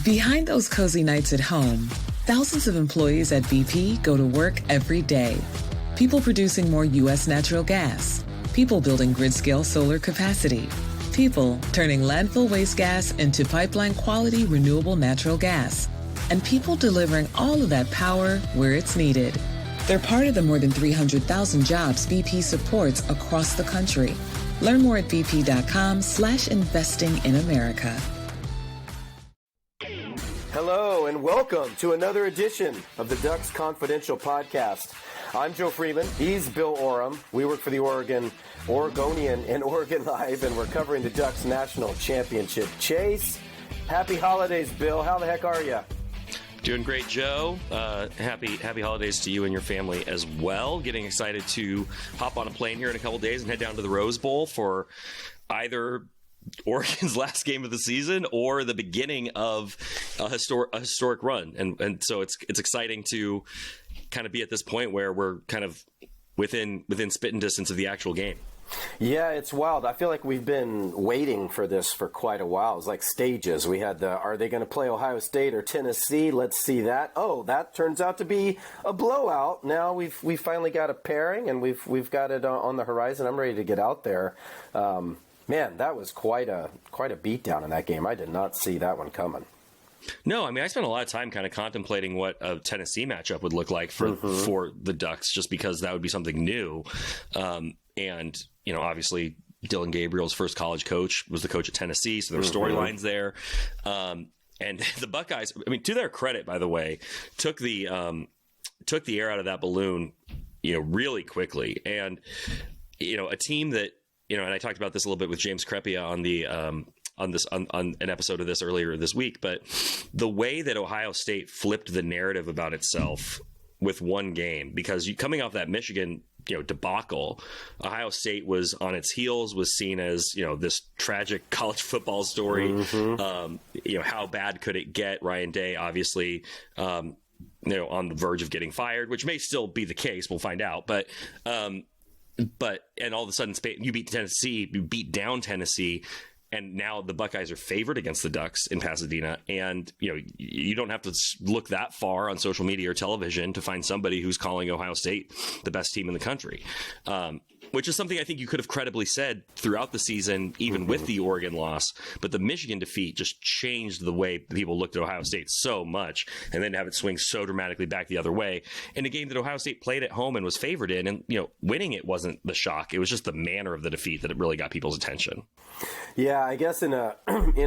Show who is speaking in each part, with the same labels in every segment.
Speaker 1: Behind those cozy nights at home, thousands of employees at BP go to work every day. People producing more U.S. natural gas. People building grid-scale solar capacity. People turning landfill waste gas into pipeline-quality renewable natural gas. And people delivering all of that power where it's needed. They're part of the more than 300,000 jobs BP supports across the country. Learn more at bp.com/investing in America.
Speaker 2: Hello and welcome to another edition of the Ducks Confidential Podcast. I'm Joe Freeman. He's Bill Oram. We work for the Oregonian and Oregon Live, and we're covering the Ducks National Championship chase. Happy holidays, Bill. How the heck are you?
Speaker 3: Doing great, Joe. Happy holidays to you and your family as well. Getting excited to hop on a plane here in a couple days and head down to the Rose Bowl for either Oregon's last game of the season or the beginning of a historic run. And so it's exciting to kind of be at this point where we're kind of within spitting distance of the actual game.
Speaker 2: Yeah, it's wild. I feel like we've been waiting for this for quite a while. It's like stages. We had are they going to play Ohio State or Tennessee? Let's see that. Oh, that turns out to be a blowout. Now we finally got a pairing, and we've got it on the horizon. I'm ready to get out there. Man, that was quite a beatdown in that game. I did not see that one coming.
Speaker 3: No, I mean, I spent a lot of time kind of contemplating what a Tennessee matchup would look like for the Ducks, just because that would be something new. And, you know, obviously Dillon Gabriel's first college coach was the coach at Tennessee, so there were storylines there. And the Buckeyes, I mean, to their credit, by the way, took the air out of that balloon, you know, really quickly. And, you know, a team that, you know, and I talked about this a little bit with James Crepea on the on an episode of this earlier this week, but the way that Ohio State flipped the narrative about itself with one game, because coming off that Michigan, you know, debacle, Ohio State was on its heels, was seen as, you know, this tragic college football story. You know, how bad could it get? Ryan Day, obviously, you know, on the verge of getting fired, which may still be the case. We'll find out. But and all of a sudden, you beat Tennessee, you beat down Tennessee. And now the Buckeyes are favored against the Ducks in Pasadena. And, you know, you don't have to look that far on social media or television to find somebody who's calling Ohio State the best team in the country, which is something I think you could have credibly said throughout the season, even with the Oregon loss. But the Michigan defeat just changed the way people looked at Ohio State so much, and then to have it swing so dramatically back the other way in a game that Ohio State played at home and was favored in. And, you know, winning it wasn't the shock. It was just the manner of the defeat that it really got people's attention.
Speaker 2: Yeah, I guess in a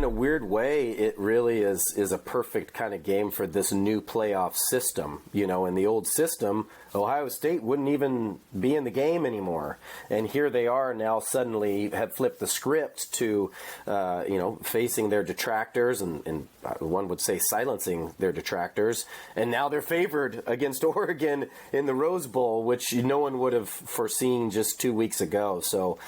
Speaker 2: weird way, it really is a perfect kind of game for this new playoff system. You know, in the old system, Ohio State wouldn't even be in the game anymore. And here they are now, suddenly have flipped the script to, you know, facing their detractors and one would say silencing their detractors. And now they're favored against Oregon in the Rose Bowl, which no one would have foreseen just 2 weeks ago. So,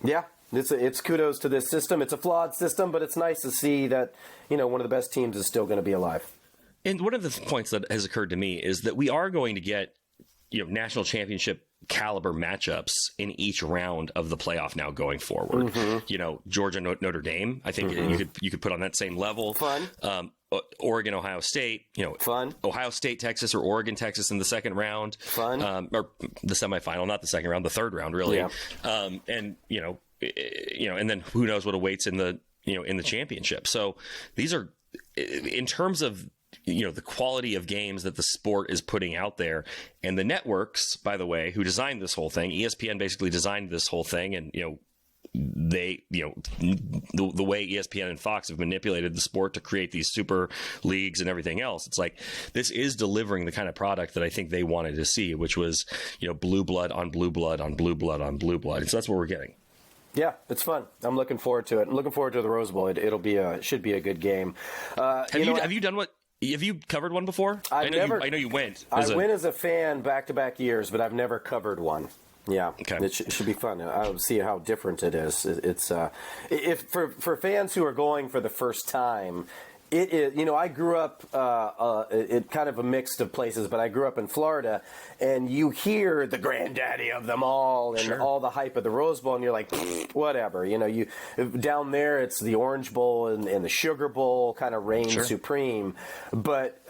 Speaker 2: yeah. It's kudos to this system. It's a flawed system, but it's nice to see that, you know, one of the best teams is still going to be alive.
Speaker 3: And one of the points that has occurred to me is that we are going to get, you know, national championship caliber matchups in each round of the playoff now going forward. You know, Georgia, Notre Dame, I think you could put on that same level.
Speaker 2: Fun.
Speaker 3: Oregon, Ohio State, you know,
Speaker 2: fun.
Speaker 3: Ohio State, Texas, or Oregon, Texas in the second round.
Speaker 2: Fun.
Speaker 3: Or the semifinal, not the second round, the third round, really.
Speaker 2: Yeah.
Speaker 3: And, you know, and then who knows what awaits in the championship. So these are, in terms of, you know, the quality of games that the sport is putting out there, and the networks, by the way, who designed this whole thing. ESPN basically designed this whole thing, and, you know, they, you know, the way ESPN and Fox have manipulated the sport to create these super leagues and everything else. It's like, this is delivering the kind of product that I think they wanted to see, which was, you know, blue blood on blue blood on blue blood on blue blood. And so that's what we're getting.
Speaker 2: Yeah, it's fun. I'm looking forward to it. I'm looking forward to the Rose Bowl. It should be a good game.
Speaker 3: Have you covered one before? I know you went.
Speaker 2: I went as a fan back-to-back years, but I've never covered one. Yeah, okay. It should be fun. I'll see how different it is. It's if for fans who are going for the first time, It is, I grew up, it kind of a mix of places, but I grew up in Florida, and you hear the granddaddy of them all and all the hype of the Rose Bowl, and you're like, whatever. You down there, it's the Orange Bowl and the Sugar Bowl kind of reign supreme. But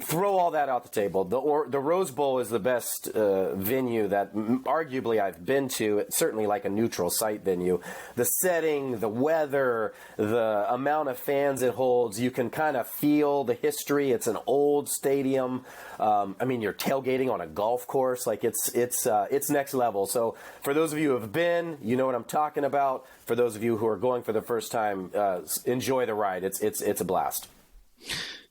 Speaker 2: throw all that out the table. The Rose Bowl is the best venue that arguably I've been to. It's certainly like a neutral site venue. The setting, the weather, the amount of fans it holds, you can kind of feel the history. It's an old stadium. You're tailgating on a golf course. Like it's next level. So for those of you who have been, you know what I'm talking about. For those of you who are going for the first time, enjoy the ride. It's a blast.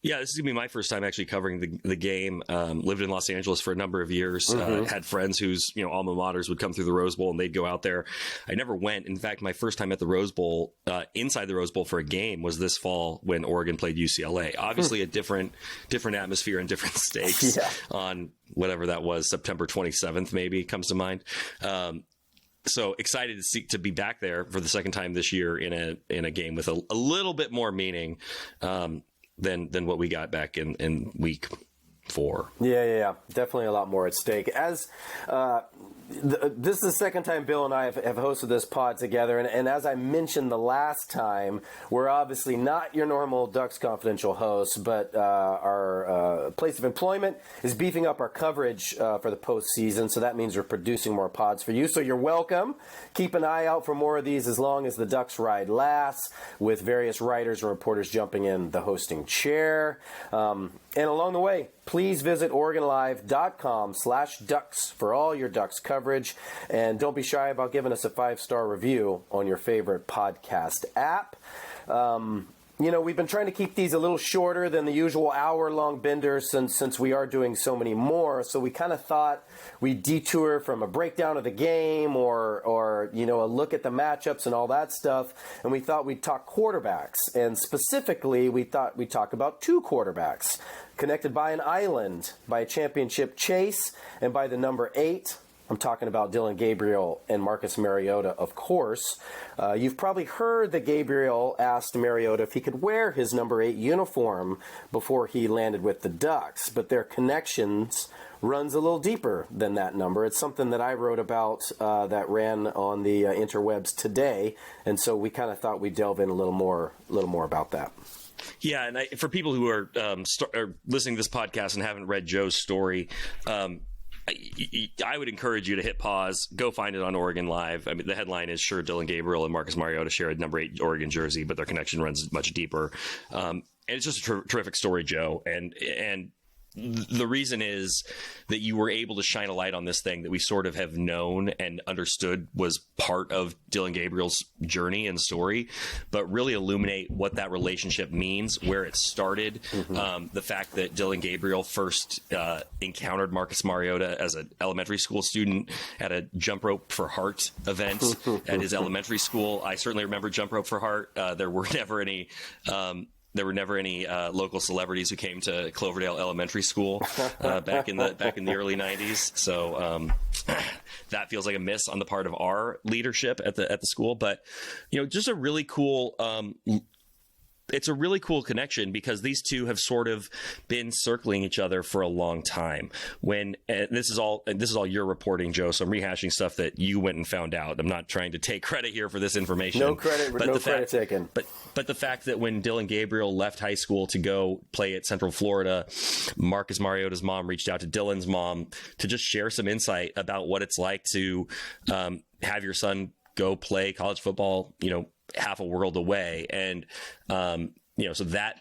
Speaker 3: Yeah, this is going to be my first time actually covering the game. Lived in Los Angeles for a number of years. Had friends whose alma maters would come through the Rose Bowl, and they'd go out there. I never went. In fact, my first time at the Rose Bowl, inside the Rose Bowl for a game, was this fall when Oregon played UCLA. Obviously, a different atmosphere and different stakes on whatever that was, September 27th, maybe comes to mind. So excited to be back there for the second time this year in a game with a little bit more meaning. Than what we got back in week 4. Yeah.
Speaker 2: Definitely a lot more at stake. As this is the second time Bill and I have hosted this pod together, and as I mentioned the last time, we're obviously not your normal Ducks Confidential hosts, but our place of employment is beefing up our coverage for the postseason, so that means we're producing more pods for you, so you're welcome. Keep an eye out for more of these as long as the Ducks ride lasts, with various writers and reporters jumping in the hosting chair. And along the way, please visit OregonLive.com/Ducks for all your Ducks coverage. And don't be shy about giving us a 5-star review on your favorite podcast app. We've been trying to keep these a little shorter than the usual hour-long benders since we are doing so many more. So we kind of thought we'd detour from a breakdown of the game or a look at the matchups and all that stuff. And we thought we'd talk quarterbacks. And specifically, we thought we'd talk about 2 quarterbacks connected by an island, by a championship chase, and by the number 8. I'm talking about Dillon Gabriel and Marcus Mariota, of course. You've probably heard that Gabriel asked Mariota if he could wear his number 8 uniform before he landed with the Ducks, but their connections runs a little deeper than that number. It's something that I wrote about that ran on the interwebs today, and so we kind of thought we'd delve in a little more about that.
Speaker 3: Yeah, and for people who are listening to this podcast and haven't read Joe's story, I would encourage you to hit pause, go find it on Oregon Live. I mean, the headline is, sure, Dillon Gabriel and Marcus Mariota share a number 8 Oregon jersey, but their connection runs much deeper. And it's just a terrific story, Joe. And the reason is that you were able to shine a light on this thing that we sort of have known and understood was part of Dillon Gabriel's journey and story, but really illuminate what that relationship means, where it started, the fact that Dillon Gabriel first encountered Marcus Mariota as an elementary school student at a Jump Rope for Heart event at his elementary school. I certainly remember Jump Rope for Heart. There were never any local celebrities who came to Cloverdale Elementary School back in the early 90s. So that feels like a miss on the part of our leadership at the school. But just a really cool. It's a really cool connection because these two have sort of been circling each other for a long time. When this is all your reporting, Joe, so I'm rehashing stuff that you went and found out. I'm not trying to take credit here for this information.
Speaker 2: No credit, but credit taken.
Speaker 3: But the fact that when Dillon Gabriel left high school to go play at Central Florida, Marcus Mariota's mom reached out to Dillon's mom to just share some insight about what it's like to have your son go play college football, half a world away. And, so that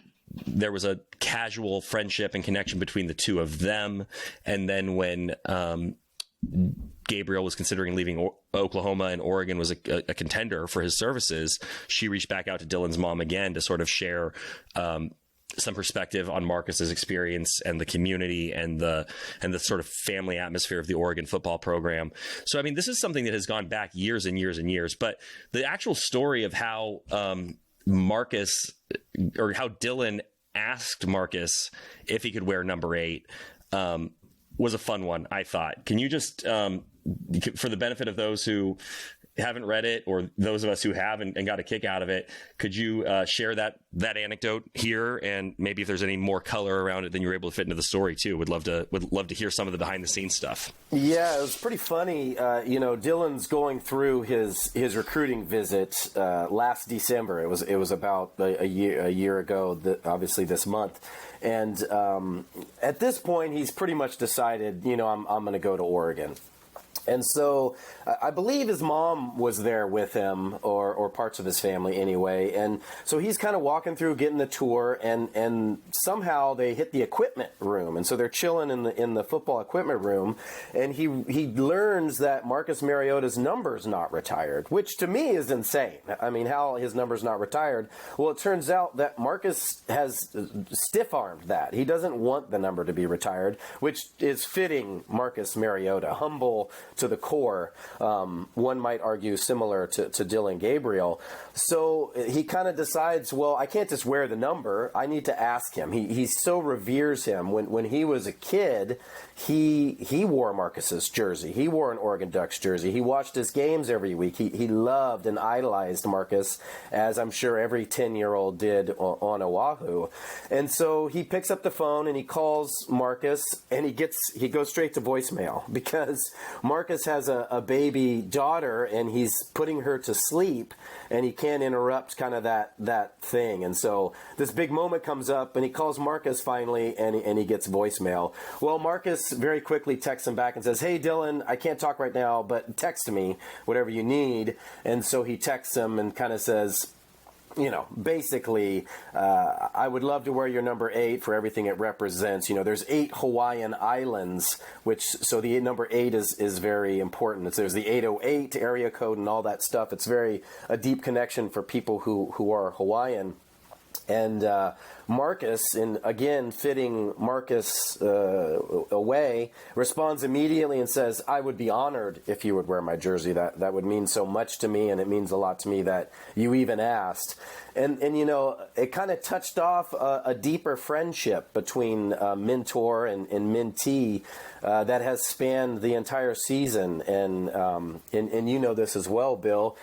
Speaker 3: there was a casual friendship and connection between the two of them. And then when Gabriel was considering leaving Oklahoma and Oregon was a contender for his services, she reached back out to Dillon's mom again to sort of share some perspective on Marcus's experience and the community and the sort of family atmosphere of the Oregon football program. So, I mean, this is something that has gone back years and years and years, but the actual story of how Marcus or how Dillon asked Marcus if he could wear number 8 was a fun one, I thought. Can you just, for the benefit of those who haven't read it, or those of us who have and got a kick out of it, could you share that anecdote here? And maybe if there's any more color around it than you're able to fit into the story too, would love to hear some of the behind the scenes stuff. Yeah,
Speaker 2: it was pretty funny. Dillon's going through his recruiting visit last December. It was about a year ago, obviously this month. And at this point, he's pretty much decided, I'm going to go to Oregon. And so I believe his mom was there with him, or parts of his family anyway. And so he's kind of walking through, getting the tour, and somehow they hit the equipment room. And so they're chilling in the football equipment room. And he learns that Marcus Mariota's number's not retired, which to me is insane. I mean, how his number's not retired? Well, it turns out that Marcus has stiff-armed that. He doesn't want the number to be retired, which is fitting Marcus Mariota. Humble to the core, one might argue similar to Dillon Gabriel. So he kind of decides, well, I can't just wear the number. I need to ask him. He so reveres him. When he was a kid, he wore Marcus's jersey. He wore an Oregon Ducks jersey. He watched his games every week. He loved and idolized Marcus, as I'm sure every 10-year-old did on Oahu. And so he picks up the phone and he calls Marcus, and he goes straight to voicemail, because Marcus has a baby daughter and he's putting her to sleep, and he can't interrupt kind of that thing. And so this big moment comes up, and he calls Marcus finally, and he gets voicemail. Well, Marcus very quickly texts him back and says, "Hey, Dillon, I can't talk right now, but text me whatever you need." And so he texts him and kind of says, basically, I would love to wear your number 8 for everything it represents. There's 8 Hawaiian islands, so the number 8 is very important. There's the 808 area code and all that stuff. It's a deep connection for people who are Hawaiian. And Marcus, and again, fitting Marcus away, responds immediately and says, "I would be honored if you would wear my jersey. That would mean so much to me, and it means a lot to me that you even asked." And it kind of touched off a deeper friendship between mentor and mentee that has spanned the entire season. And you know this as well, Bill.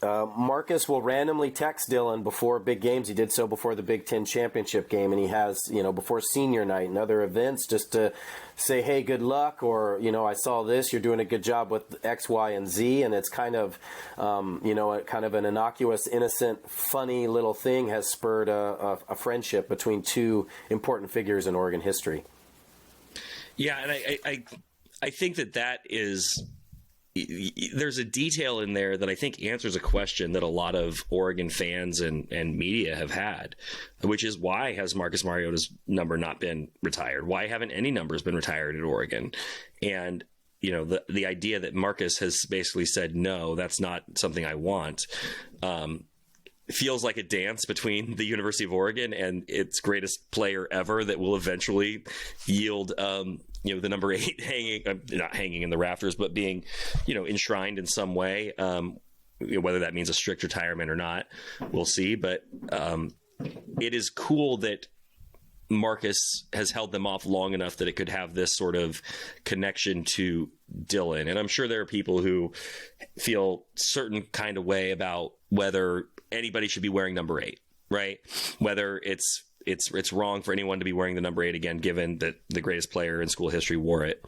Speaker 2: Marcus will randomly text Dillon before big games. He did so before the Big Ten championship game, and he has, before senior night and other events, just to say, "Hey, good luck," or, "I saw this, you're doing a good job with X, Y, and Z." And it's kind of, kind of an innocuous, innocent, funny little thing has spurred a friendship between two important figures in Oregon history.
Speaker 3: Yeah, and I think that is... There's a detail in there that I think answers a question that a lot of Oregon fans and media have had, which is, why has Marcus Mariota's number not been retired? Why haven't any numbers been retired at Oregon? And, the idea that Marcus has basically said, "No, that's not something I want," feels like a dance between the University of Oregon and its greatest player ever that will eventually yield, the number 8 not hanging in the rafters, but being, enshrined in some way. Whether that means a strict retirement or not, we'll see. But it is cool that Marcus has held them off long enough that it could have this sort of connection to Dillon. And I'm sure there are people who feel certain kind of way about whether anybody should be wearing number 8, right? Whether it's wrong for anyone to be wearing the number 8 again, given that the greatest player in school history wore it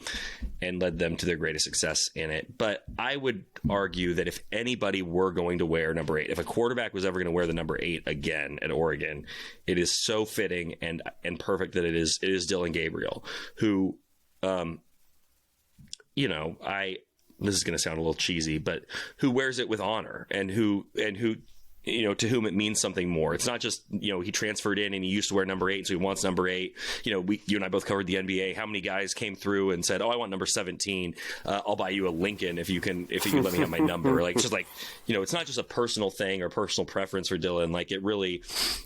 Speaker 3: and led them to their greatest success in it. But I would argue that if anybody were going to wear number 8, if a quarterback was ever going to wear the number 8 again at Oregon, it is so fitting and perfect that it is Dillon Gabriel, who, this is going to sound a little cheesy, but who wears it with honor, and who to whom it means something more. It's not just, he transferred in and he used to wear number 8, so he wants number 8. You and I both covered the NBA. How many guys came through and said, "Oh, I want number 17. I'll buy you a Lincoln if you let me have my number." Like, it's just like, it's not just a personal thing or personal preference for Dillon. Like, it really,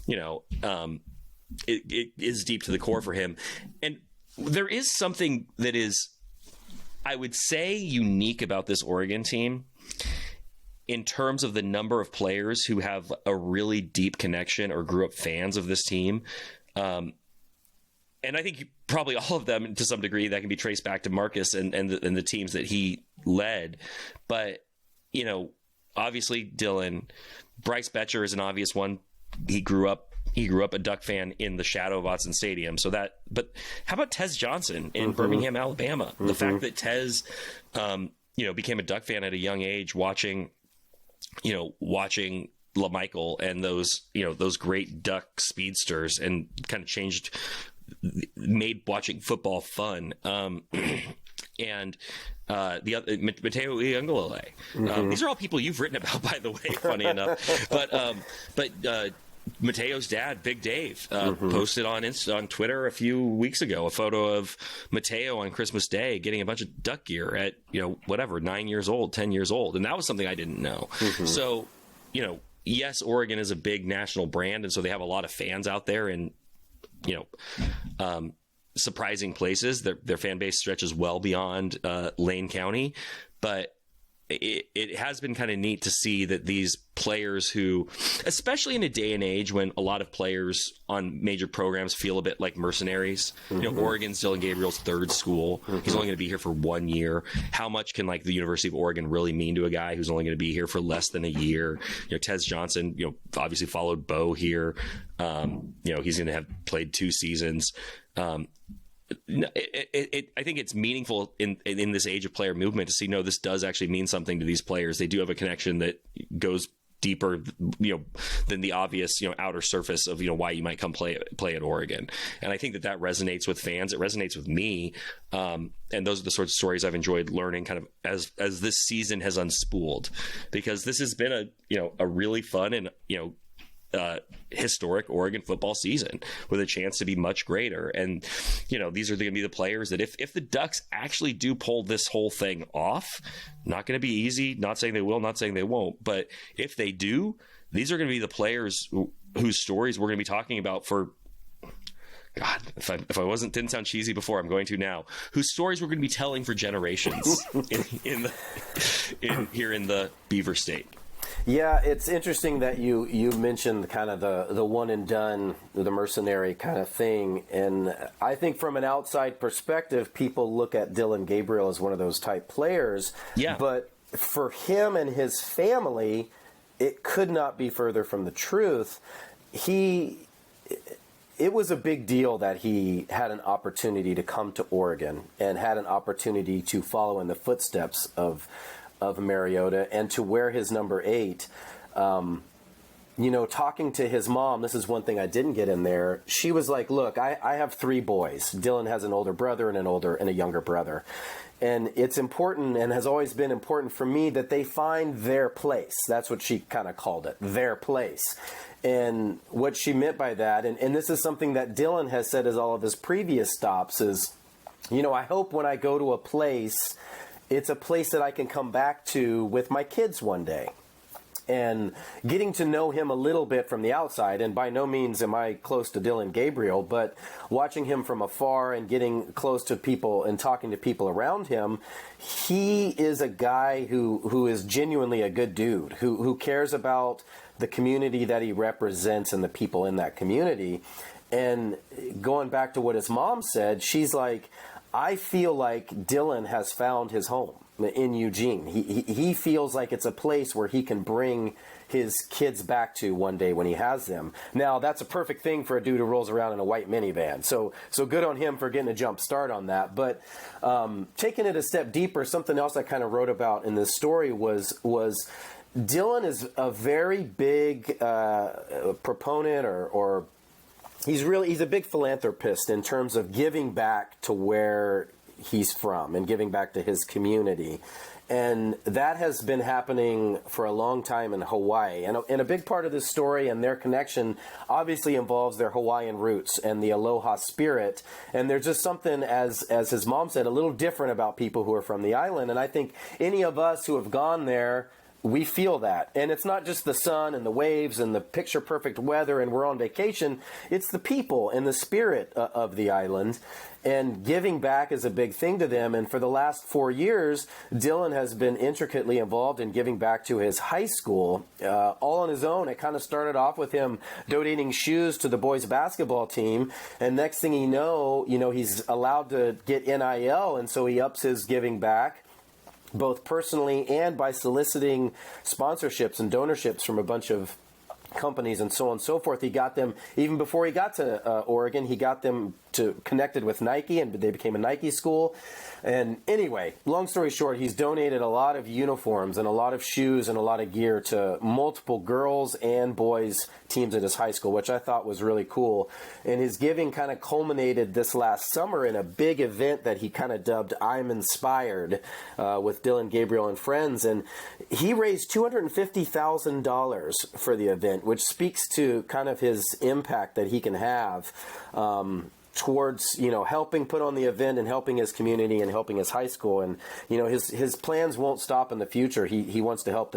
Speaker 3: it is deep to the core for him. And there is something that is, I would say, unique about this Oregon team in terms of the number of players who have a really deep connection or grew up fans of this team. And I think probably all of them, to some degree, that can be traced back to Marcus and the teams that he led. But obviously Dillon. Bryce Betcher is an obvious one. He grew up a Duck fan in the shadow of Autzen Stadium. But how about Tez Johnson in Birmingham, Alabama? The fact that Tez, became a Duck fan at a young age, watching LaMichael and those great Duck speedsters, and kind of made watching football fun. And the other, Mateo Iungulele. These are all people you've written about, by the way, funny enough. But Mateo's dad, Big Dave, posted on Twitter a few weeks ago a photo of Mateo on Christmas Day getting a bunch of Duck gear at 9 years old, 10 years old, and that was something I didn't know. So yes, Oregon is a big national brand, and so they have a lot of fans out there, and surprising places. Their fan base stretches well beyond Lane County, but it has been kind of neat to see that these players who, especially in a day and age when a lot of players on major programs feel a bit like mercenaries, Oregon's Dillon Gabriel's third school. He's only going to be here for 1 year. How much can the University of Oregon really mean to a guy who's only going to be here for less than a year? Tez Johnson, obviously followed Bo here. He's going to have played 2 seasons. I think it's meaningful in this age of player movement to see, this does actually mean something to these players. They do have a connection that goes deeper, than the obvious, outer surface of, why you might come play at Oregon. And I think that resonates with fans. It resonates with me. And those are the sorts of stories I've enjoyed learning kind of as this season has unspooled, because this has been a really fun and, historic Oregon football season with a chance to be much greater. And, these are going to be the players that if the Ducks actually do pull this whole thing off, not going to be easy, not saying they will, not saying they won't, but if they do, these are going to be the players whose stories we're going to be talking about for, God, if I didn't sound cheesy before, I'm going to now, whose stories we're going to be telling for generations here in the Beaver State.
Speaker 2: Yeah, it's interesting that you mentioned kind of the one and done, the mercenary kind of thing. And I think from an outside perspective, people look at Dillon Gabriel as one of those type players. Yeah. But for him and his family, it could not be further from the truth. It was a big deal that he had an opportunity to come to Oregon and had an opportunity to follow in the footsteps of Mariota and to wear his number 8. Talking to his mom, this is one thing I didn't get in there. She was like, look, I have 3 boys. Dillon has an older brother and a younger brother. And it's important, and has always been important for me, that they find their place. That's what she kind of called it, their place. And what she meant by that, and this is something that Dillon has said as all of his previous stops, is, I hope when I go to a place, it's a place that I can come back to with my kids one day. And getting to know him a little bit from the outside, and by no means am I close to Dillon Gabriel, but watching him from afar and getting close to people and talking to people around him, he is a guy who is genuinely a good dude, who cares about the community that he represents and the people in that community. And going back to what his mom said, she's like, I feel like Dillon has found his home in Eugene. He feels like it's a place where he can bring his kids back to one day when he has them. Now, that's a perfect thing for a dude who rolls around in a white minivan. So good on him for getting a jump start on that. But taking it a step deeper, something else I kind of wrote about in this story was Dillon is a very big proponent or he's a big philanthropist in terms of giving back to where he's from and giving back to his community. And that has been happening for a long time in Hawaii. And a big part of this story and their connection obviously involves their Hawaiian roots and the aloha spirit. And there's just something, as his mom said, a little different about people who are from the island. And I think any of us who have gone there, we feel that. And it's not just the sun and the waves and the picture-perfect weather and we're on vacation. It's the people and the spirit of the island. And giving back is a big thing to them. And for the last 4 years, Dillon has been intricately involved in giving back to his high school, all on his own. It kind of started off with him donating shoes to the boys' basketball team. And next thing you know, he's allowed to get NIL, and so he ups his giving back. both personally and by soliciting sponsorships and donorships from a bunch of companies and so on and so forth. He got them, even before he got to Oregon, he got them to connected with Nike, and they became a Nike school. And anyway, long story short, he's donated a lot of uniforms and a lot of shoes and a lot of gear to multiple girls and boys teams at his high school, which I thought was really cool. And his giving kind of culminated this last summer in a big event that he kind of dubbed I'm Inspired with Dillon Gabriel and friends. And he raised $250,000 for the event, which speaks to kind of his impact that he can have towards, helping put on the event and helping his community and helping his high school. And, his plans won't stop in the future. He wants to help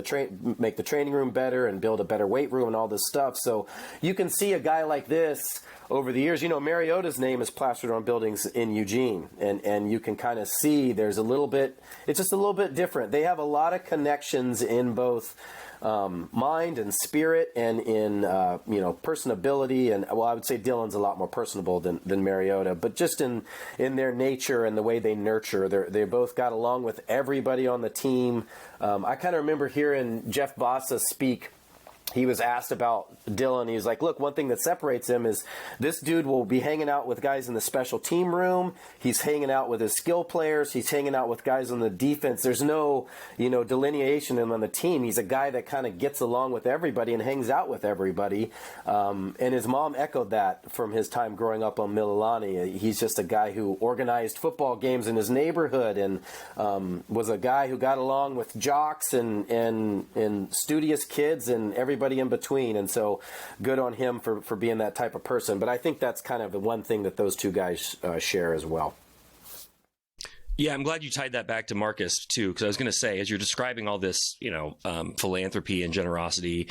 Speaker 2: make the training room better and build a better weight room and all this stuff. So you can see a guy like this over the years. Mariota's name is plastered on buildings in Eugene, and you can kind of see it's just a little bit different. They have a lot of connections in both mind and spirit and in personability, and I would say Dillon's a lot more personable than Mariota, but just in their nature and the way they nurture, they both got along with everybody on the team. I kind of remember hearing Jeff Bossa speak. He was asked about Dillon. He was like, look, one thing that separates him is this dude will be hanging out with guys in the special team room. He's hanging out with his skill players. He's hanging out with guys on the defense. There's no, delineation on the team. He's a guy that kind of gets along with everybody and hangs out with everybody. And his mom echoed that from his time growing up on Mililani. He's just a guy who organized football games in his neighborhood and was a guy who got along with jocks and studious kids and everybody in between. And so good on him for being that type of person. But I think that's kind of the one thing that those two guys share as well.
Speaker 3: Yeah, I'm glad you tied that back to Marcus too, because I was going to say, as you're describing all this, philanthropy and generosity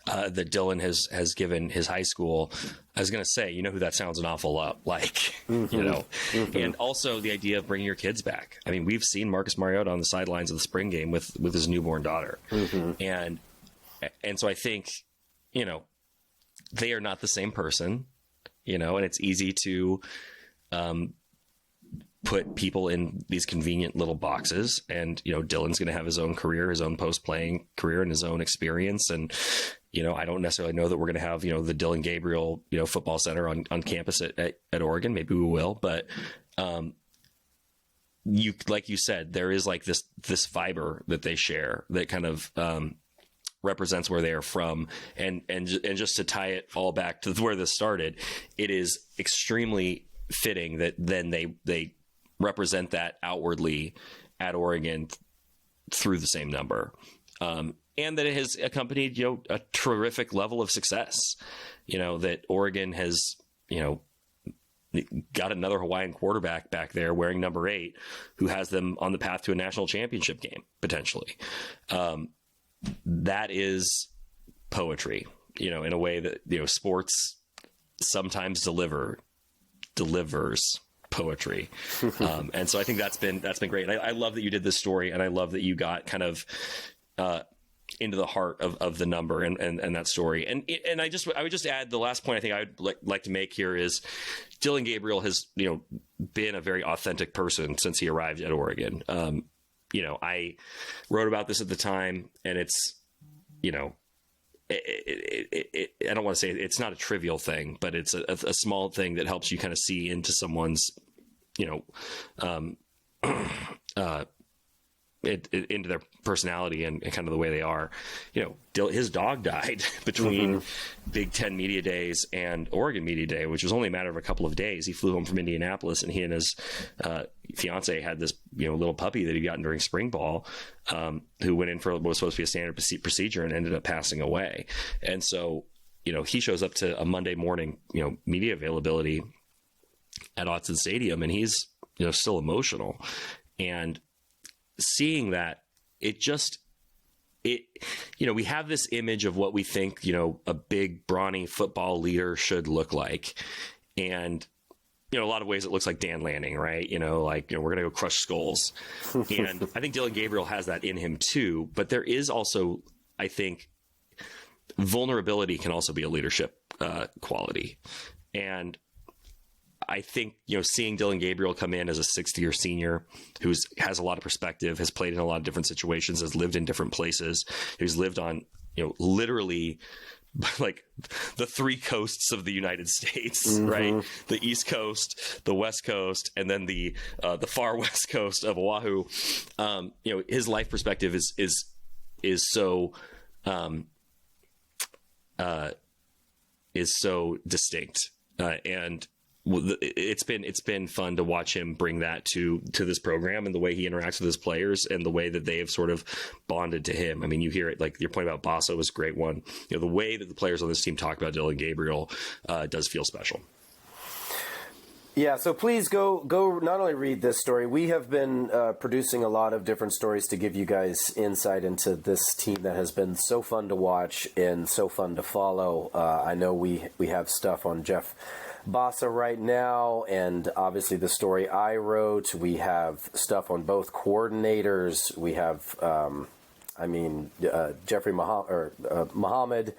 Speaker 3: that Dillon has given his high school, I was going to say, who that sounds an awful lot like, and also the idea of bringing your kids back. I mean, we've seen Marcus Mariota on the sidelines of the spring game with his newborn daughter, and so I think, they are not the same person, and it's easy to put people in these convenient little boxes. And, Dillon's going to have his own career, his own post-playing career, and his own experience. And, I don't necessarily know that we're going to have, the Dillon Gabriel, football center on campus at Oregon. Maybe we will. But like you said, there is like this fiber that they share that kind of represents where they are from, and just to tie it all back to where this started, it is extremely fitting that then they represent that outwardly at Oregon through the same number, and that it has accompanied a terrific level of success. That Oregon has got another Hawaiian quarterback back there wearing number 8, who has them on the path to a national championship game potentially. That is poetry, in a way that, sports sometimes delivers poetry. And so I think that's been great. And I love that you did this story, and I love that you got kind of into the heart of the number and that story. And I would just add the last point I think I would like to make here is Dillon Gabriel has, been a very authentic person since he arrived at Oregon. I wrote about this at the time, and it's, I don't want to say it's not a trivial thing, but it's a small thing that helps you kind of see into someone's, into their personality and kind of the way they are. His dog died between Big Ten Media Days and Oregon Media Day, which was only a matter of a couple of days. He flew home from Indianapolis, and he and his fiance had this little puppy that he got during spring ball, who went in for what was supposed to be a standard procedure and ended up passing away. And so he shows up to a Monday morning media availability at Autzen Stadium, and he's still emotional. And seeing that, we have this image of what we think, a big, brawny football leader should look like. And, a lot of ways it looks like Dan Lanning, right? we're going to go crush skulls. And I think Dillon Gabriel has that in him too. But there is also, I think, vulnerability can also be a leadership quality. And I think, seeing Dillon Gabriel come in as a sixth-year senior who has a lot of perspective, has played in a lot of different situations, has lived in different places, who's lived on, literally like the three coasts of the United States, right? The East Coast, the West Coast, and then the far West Coast of Oahu. His life perspective is so distinct, and it's been fun to watch him bring that to this program, and the way he interacts with his players and the way that they have sort of bonded to him. I mean, you hear it, like your point about Basso was a great one. The way that the players on this team talk about Dillon Gabriel does feel special.
Speaker 2: Yeah, so please go not only read this story. We have been producing a lot of different stories to give you guys insight into this team that has been so fun to watch and so fun to follow. I know we have stuff on Jeff Bassa right now, and obviously the story I wrote. We have stuff on both coordinators. We have Jeffrey Muhammad,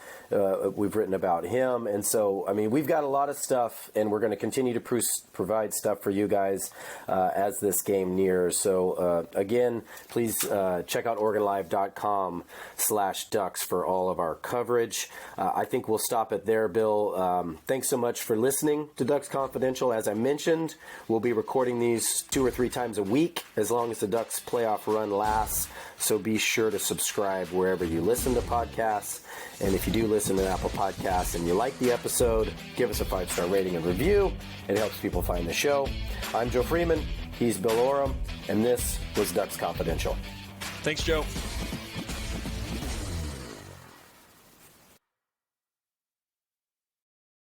Speaker 2: we've written about him. And so, we've got a lot of stuff, and we're going to continue to provide stuff for you guys as this game nears. So, again, please check out OregonLive.com/Ducks for all of our coverage. I think we'll stop it there, Bill. Thanks so much for listening to Ducks Confidential. As I mentioned, we'll be recording these 2 or 3 times a week as long as the Ducks playoff run lasts. So be sure to subscribe wherever you listen to podcasts. And if you do listen to Apple Podcasts and you like the episode, give us a 5-star rating and review. It helps people find the show. I'm Joe Freeman. He's Bill Oram. And this was Ducks Confidential.
Speaker 3: Thanks, Joe.